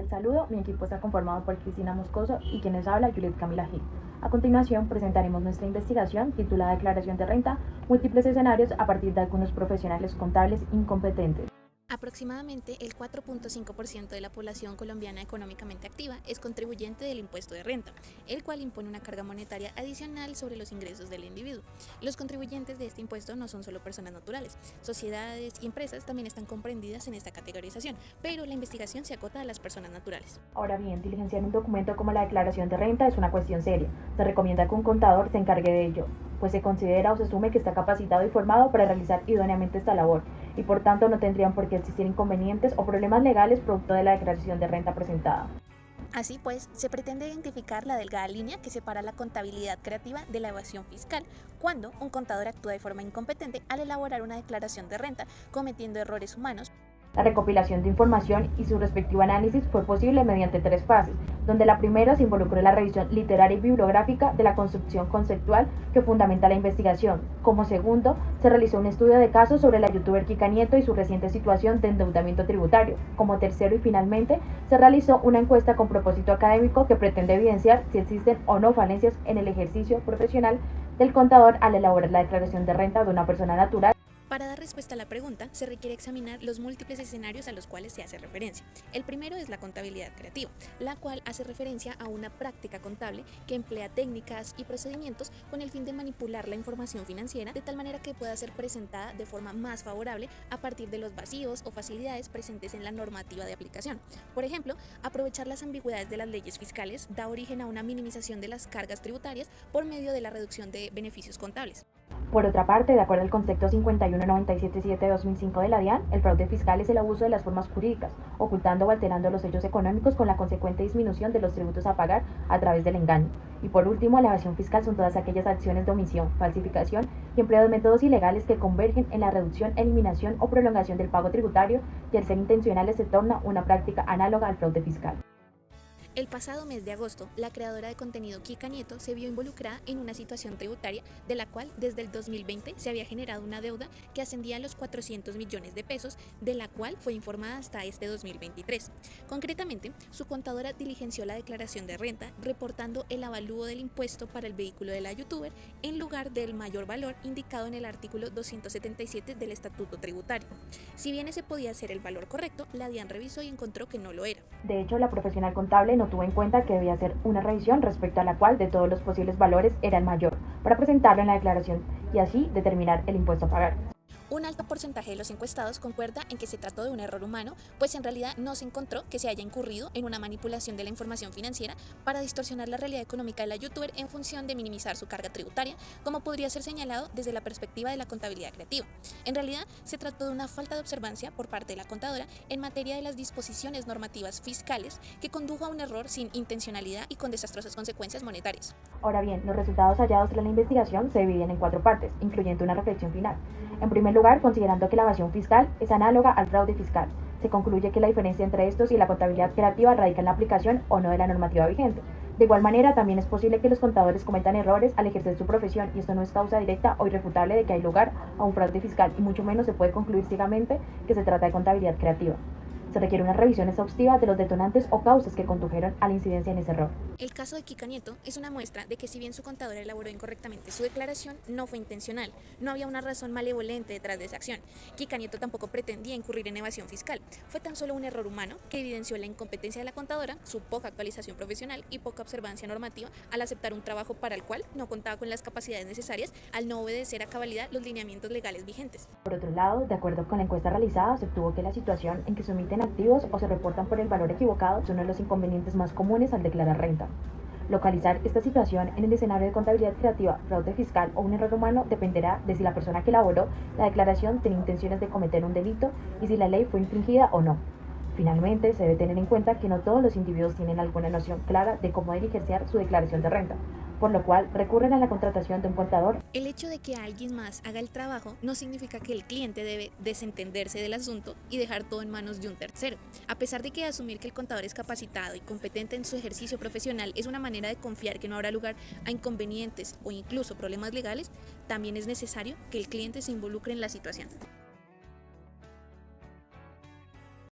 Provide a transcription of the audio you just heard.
cordial saludo. Mi equipo está conformado por Cristina Moscoso y quienes habla, Juliet Camila Gil. A continuación presentaremos nuestra investigación titulada Declaración de Renta, múltiples escenarios a partir de algunos profesionales contables incompetentes. Aproximadamente el 4.5% de la población colombiana económicamente activa es contribuyente del impuesto de renta, el cual impone una carga monetaria adicional sobre los ingresos del individuo. Los contribuyentes de este impuesto no son solo personas naturales, sociedades y empresas también están comprendidas en esta categorización, pero la investigación se acota a las personas naturales. Ahora bien, diligenciar un documento como la declaración de renta es una cuestión seria. Se recomienda que un contador se encargue de ello, pues se considera o se asume que está capacitado y formado para realizar idóneamente esta labor, y por tanto no tendrían por qué existir inconvenientes o problemas legales producto de la declaración de renta presentada. Así pues, se pretende identificar la delgada línea que separa la contabilidad creativa de la evasión fiscal, cuando un contador actúa de forma incompetente al elaborar una declaración de renta, cometiendo errores humanos. La recopilación de información y su respectivo análisis fue posible mediante tres fases, donde la primera se involucró en la revisión literaria y bibliográfica de la construcción conceptual que fundamenta la investigación. Como segundo, se realizó un estudio de caso sobre la youtuber Kika Nieto y su reciente situación de endeudamiento tributario. Como tercero y finalmente, se realizó una encuesta con propósito académico que pretende evidenciar si existen o no falencias en el ejercicio profesional del contador al elaborar la declaración de renta de una persona natural. Para dar respuesta a la pregunta, se requiere examinar los múltiples escenarios a los cuales se hace referencia. El primero es la contabilidad creativa, la cual hace referencia a una práctica contable que emplea técnicas y procedimientos con el fin de manipular la información financiera de tal manera que pueda ser presentada de forma más favorable a partir de los vacíos o facilidades presentes en la normativa de aplicación. Por ejemplo, aprovechar las ambigüedades de las leyes fiscales da origen a una minimización de las cargas tributarias por medio de la reducción de beneficios contables. Por otra parte, de acuerdo al concepto 51977-2005 de la DIAN, el fraude fiscal es el abuso de las formas jurídicas, ocultando o alterando los hechos económicos con la consecuente disminución de los tributos a pagar a través del engaño. Y por último, la evasión fiscal son todas aquellas acciones de omisión, falsificación y empleo de métodos ilegales que convergen en la reducción, eliminación o prolongación del pago tributario y al ser intencionales se torna una práctica análoga al fraude fiscal. El pasado mes de agosto, la creadora de contenido Kika Nieto se vio involucrada en una situación tributaria de la cual desde el 2020 se había generado una deuda que ascendía a los 400 millones de pesos, de la cual fue informada hasta este 2023. Concretamente, su contadora diligenció la declaración de renta reportando el avalúo del impuesto para el vehículo de la youtuber en lugar del mayor valor indicado en el artículo 277 del Estatuto Tributario. Si bien ese podía ser el valor correcto, la DIAN revisó y encontró que no lo era. De hecho, la profesional contable no tuvo en cuenta que debía hacer una revisión respecto a la cual de todos los posibles valores era el mayor, para presentarlo en la declaración y así determinar el impuesto a pagar. Un alto porcentaje de los encuestados concuerda en que se trató de un error humano, pues en realidad no se encontró que se haya incurrido en una manipulación de la información financiera para distorsionar la realidad económica de la youtuber en función de minimizar su carga tributaria, como podría ser señalado desde la perspectiva de la contabilidad creativa. En realidad, se trató de una falta de observancia por parte de la contadora en materia de las disposiciones normativas fiscales que condujo a un error sin intencionalidad y con desastrosas consecuencias monetarias. Ahora bien, los resultados hallados tras la investigación se dividen en cuatro partes, incluyendo una reflexión final. En primer lugar, considerando que la evasión fiscal es análoga al fraude fiscal, se concluye que la diferencia entre estos y la contabilidad creativa radica en la aplicación o no de la normativa vigente. De igual manera, también es posible que los contadores cometan errores al ejercer su profesión y esto no es causa directa o irrefutable de que hay lugar a un fraude fiscal y mucho menos se puede concluir ciegamente que se trata de contabilidad creativa. Se requiere una revisión exhaustiva de los detonantes o causas que condujeron a la incidencia en ese error. El caso de Kika Nieto es una muestra de que si bien su contadora elaboró incorrectamente su declaración, no fue intencional, no había una razón malevolente detrás de esa acción. Kika Nieto tampoco pretendía incurrir en evasión fiscal, fue tan solo un error humano que evidenció la incompetencia de la contadora, su poca actualización profesional y poca observancia normativa al aceptar un trabajo para el cual no contaba con las capacidades necesarias al no obedecer a cabalidad los lineamientos legales vigentes. Por otro lado, de acuerdo con la encuesta realizada, se obtuvo que la situación en que se omiten activos o se reportan por el valor equivocado son uno de los inconvenientes más comunes al declarar renta. Localizar esta situación en el escenario de contabilidad creativa, fraude fiscal o un error humano dependerá de si la persona que elaboró la declaración tenía intenciones de cometer un delito y si la ley fue infringida o no. Finalmente, se debe tener en cuenta que no todos los individuos tienen alguna noción clara de cómo diligenciar su declaración de renta, por lo cual recurren a la contratación de un contador. El hecho de que alguien más haga el trabajo no significa que el cliente debe desentenderse del asunto y dejar todo en manos de un tercero. A pesar de que asumir que el contador es capacitado y competente en su ejercicio profesional es una manera de confiar que no habrá lugar a inconvenientes o incluso problemas legales, también es necesario que el cliente se involucre en la situación.